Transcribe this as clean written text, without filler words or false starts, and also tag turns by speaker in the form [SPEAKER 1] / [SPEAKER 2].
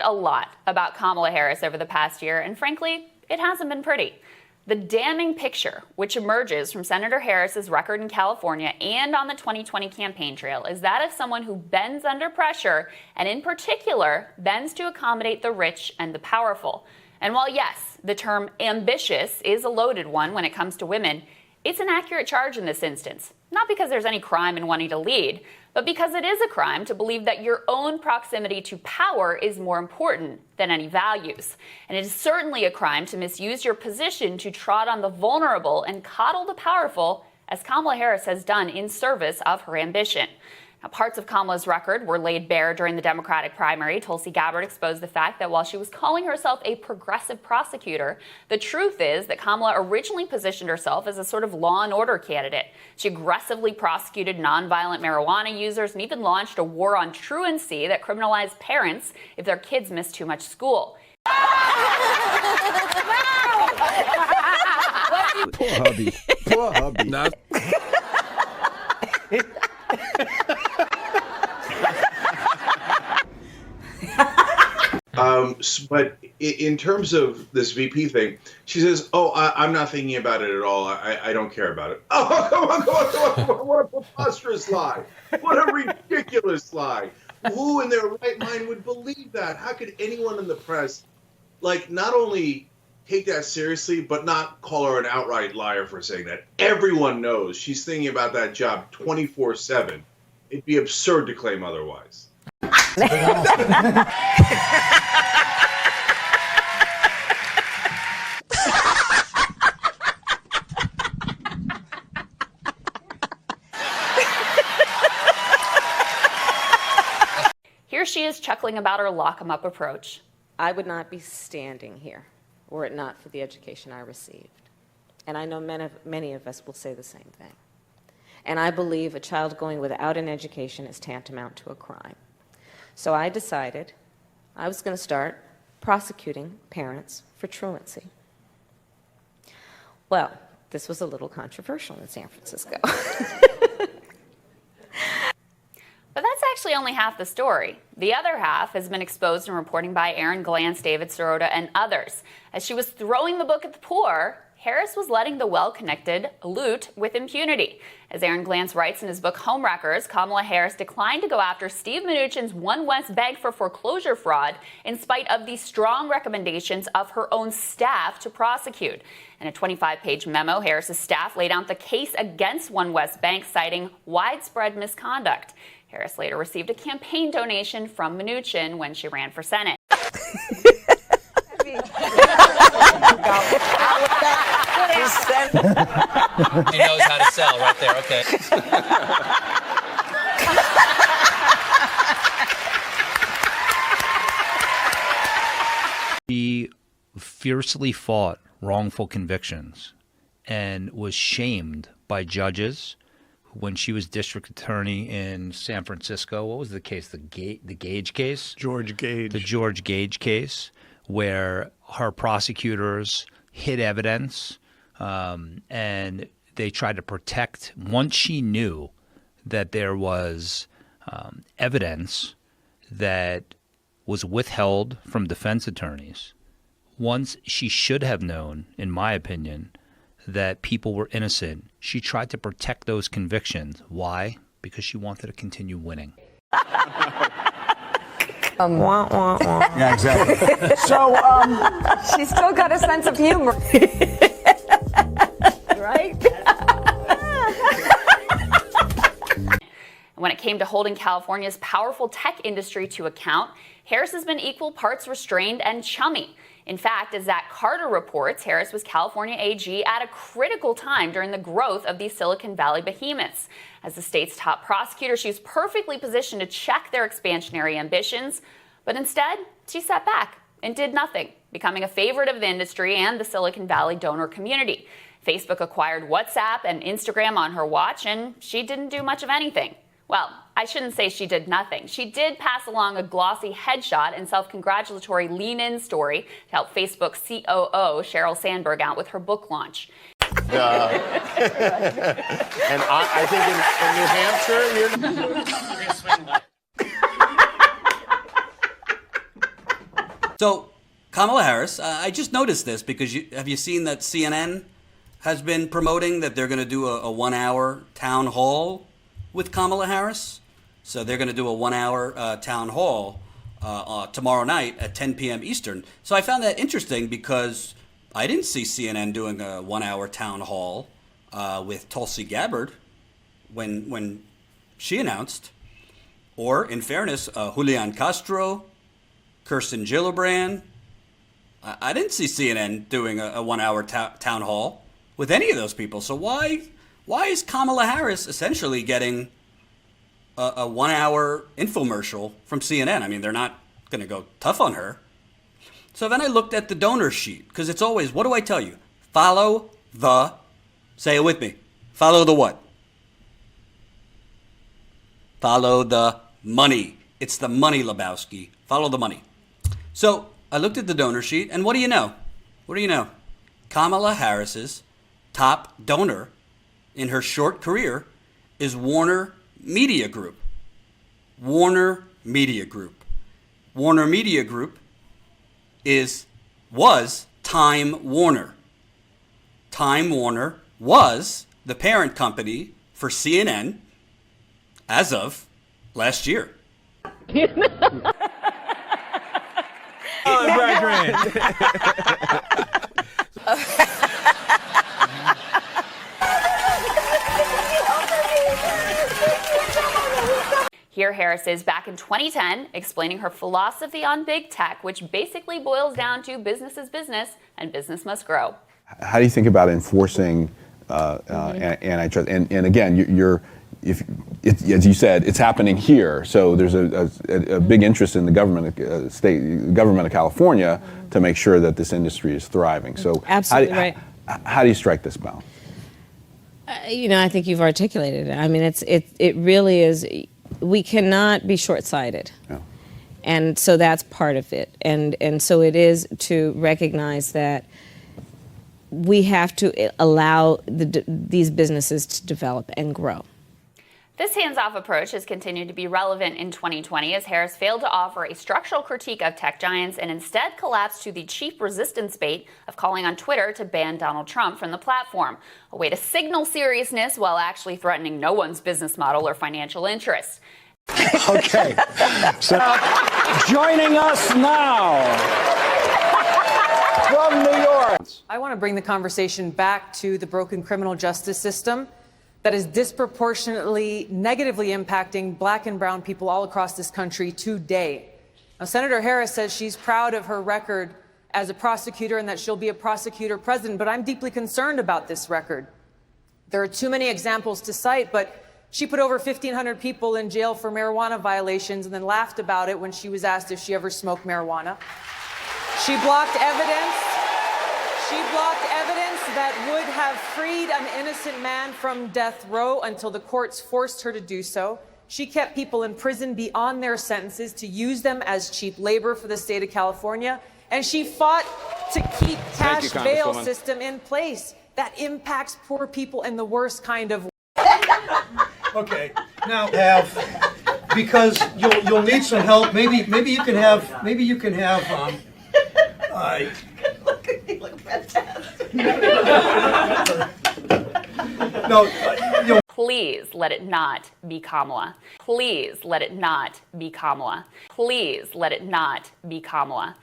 [SPEAKER 1] a lot about Kamala Harris over the past year, and frankly, it hasn't been pretty. The damning picture, which emerges from Senator Harris's record in California and on the 2020 campaign trail, is that of someone who bends under pressure, and in particular, bends to accommodate the rich and the powerful. And while yes, the term ambitious is a loaded one when it comes to women, it's an accurate charge in this instance. Not because there's any crime in wanting to lead, but because it is a crime to believe that your own proximity to power is more important than any values. And it is certainly a crime to misuse your position to trot on the vulnerable and coddle the powerful, as Kamala Harris has done in service of her ambition. Now, parts of Kamala's record were laid bare during the Democratic primary. Tulsi Gabbard exposed the fact that while she was calling herself a progressive prosecutor, the truth is that Kamala originally positioned herself as a sort of law and order candidate. She aggressively prosecuted nonviolent marijuana users and even launched a war on truancy that criminalized parents if their kids missed too much school.
[SPEAKER 2] Poor hubby. Poor hubby. No.
[SPEAKER 3] But in terms of this VP thing, she says, "Oh, I'm not thinking about it at all. I don't care about it." Oh, come on! What a preposterous lie! What a ridiculous lie! Who in their right mind would believe that? How could anyone in the press, not only take that seriously, but not call her an outright liar for saying that? Everyone knows she's thinking about that job 24/7. It'd be absurd to claim otherwise.
[SPEAKER 1] Here she is chuckling about her lock-em-up approach.
[SPEAKER 4] I would not be standing here were it not for the education I received. And I know many of us will say the same thing. And I believe a child going without an education is tantamount to a crime. So I decided I was going to start prosecuting parents for truancy. Well, this was a little controversial in San Francisco.
[SPEAKER 1] But that's actually only half the story. The other half has been exposed in reporting by Aaron Glantz, David Sirota, and others. As she was throwing the book at the poor, Harris was letting the well-connected loot with impunity. As Aaron Glantz writes in his book Homewreckers, Kamala Harris declined to go after Steve Mnuchin's One West Bank for foreclosure fraud in spite of the strong recommendations of her own staff to prosecute. In a 25-page memo, Harris's staff laid out the case against One West Bank, citing widespread misconduct. Harris later received a campaign donation from Mnuchin when she ran for Senate.
[SPEAKER 5] He knows how to sell right there, okay.
[SPEAKER 6] He fiercely fought wrongful convictions and was shamed by judges. When she was district attorney in San Francisco, what was the case? The Gage case?
[SPEAKER 2] George Gage.
[SPEAKER 6] The George Gage case, where her prosecutors hid evidence and they tried to protect. Once she knew that there was evidence that was withheld from defense attorneys, once she should have known, in my opinion, that people were innocent, she tried to protect those convictions. Why? Because she wanted to continue winning.
[SPEAKER 2] Yeah, exactly. So,
[SPEAKER 7] she's still got a sense of humor. Right?
[SPEAKER 1] When it came to holding California's powerful tech industry to account, Harris has been equal parts restrained and chummy. In fact, as Zach Carter reports, Harris was California AG at a critical time during the growth of these Silicon Valley behemoths. As the state's top prosecutor, she was perfectly positioned to check their expansionary ambitions, but instead, she sat back and did nothing, becoming a favorite of the industry and the Silicon Valley donor community. Facebook acquired WhatsApp and Instagram on her watch, and she didn't do much of anything. Well, I shouldn't say she did nothing. She did pass along a glossy headshot and self-congratulatory lean-in story to help Facebook's COO, Sheryl Sandberg, out with her book launch.
[SPEAKER 8] And I think in New Hampshire, you're going to swing left. So, Kamala Harris, I just noticed this because have you seen that CNN has been promoting that they're going to do a 1 hour town hall with Kamala Harris? So they're going to do a 1 hour town hall tomorrow night at 10 p.m. Eastern. So I found that interesting because I didn't see CNN doing a 1 hour town hall with Tulsi Gabbard when she announced. Or, in fairness, Julian Castro, Kirsten Gillibrand. I didn't see CNN doing a 1 hour town hall with any of those people. So why is Kamala Harris essentially getting a 1 hour infomercial from CNN? I mean, they're not going to go tough on her. So then I looked at the donor sheet, because it's always, what do I tell you? Follow the, say it with me, follow the what? Follow the money. It's the money, Lebowski. Follow the money. So I looked at the donor sheet, and what do you know? What do you know? Kamala Harris's top donor in her short career is Warner Media Group. Warner Media Group. Warner Media Group was Time Warner. Time Warner was the parent company for CNN as of last year.
[SPEAKER 1] Here Harris is back in 2010 explaining her philosophy on big tech, which basically boils down to business is business and business must grow.
[SPEAKER 2] How do you think about enforcing antitrust? And again, as you said, it's happening here. So there's a big interest in the government of California to make sure that this industry is thriving. So
[SPEAKER 4] Absolutely right.
[SPEAKER 2] How do you strike this balance?
[SPEAKER 4] I think you've articulated it. I mean, it really is. We cannot be short-sighted.
[SPEAKER 2] No.
[SPEAKER 4] And so that's part of it. And so it is to recognize that we have to allow these businesses to develop and grow.
[SPEAKER 1] This hands-off approach has continued to be relevant in 2020 as Harris failed to offer a structural critique of tech giants and instead collapsed to the cheap resistance bait of calling on Twitter to ban Donald Trump from the platform, a way to signal seriousness while actually threatening no one's business model or financial interests.
[SPEAKER 9] Okay, so joining us now from New York.
[SPEAKER 10] I want to bring the conversation back to the broken criminal justice system that is disproportionately negatively impacting black and brown people all across this country today. Now, Senator Harris says she's proud of her record as a prosecutor and that she'll be a prosecutor president, but I'm deeply concerned about this record. There are too many examples to cite, but she put over 1,500 people in jail for marijuana violations and then laughed about it when she was asked if she ever smoked marijuana. She blocked evidence. That would have freed an innocent man from death row until the courts forced her to do so. She kept people in prison beyond their sentences to use them as cheap labor for the state of California. And she fought to keep cash bail system in place. That impacts poor people in the worst kind of way.
[SPEAKER 9] Okay, now because you'll need some help. Maybe you can have
[SPEAKER 7] Look fantastic.
[SPEAKER 9] no.
[SPEAKER 1] Please let it not be Kamala. Please let it not be Kamala. Please let it not be Kamala.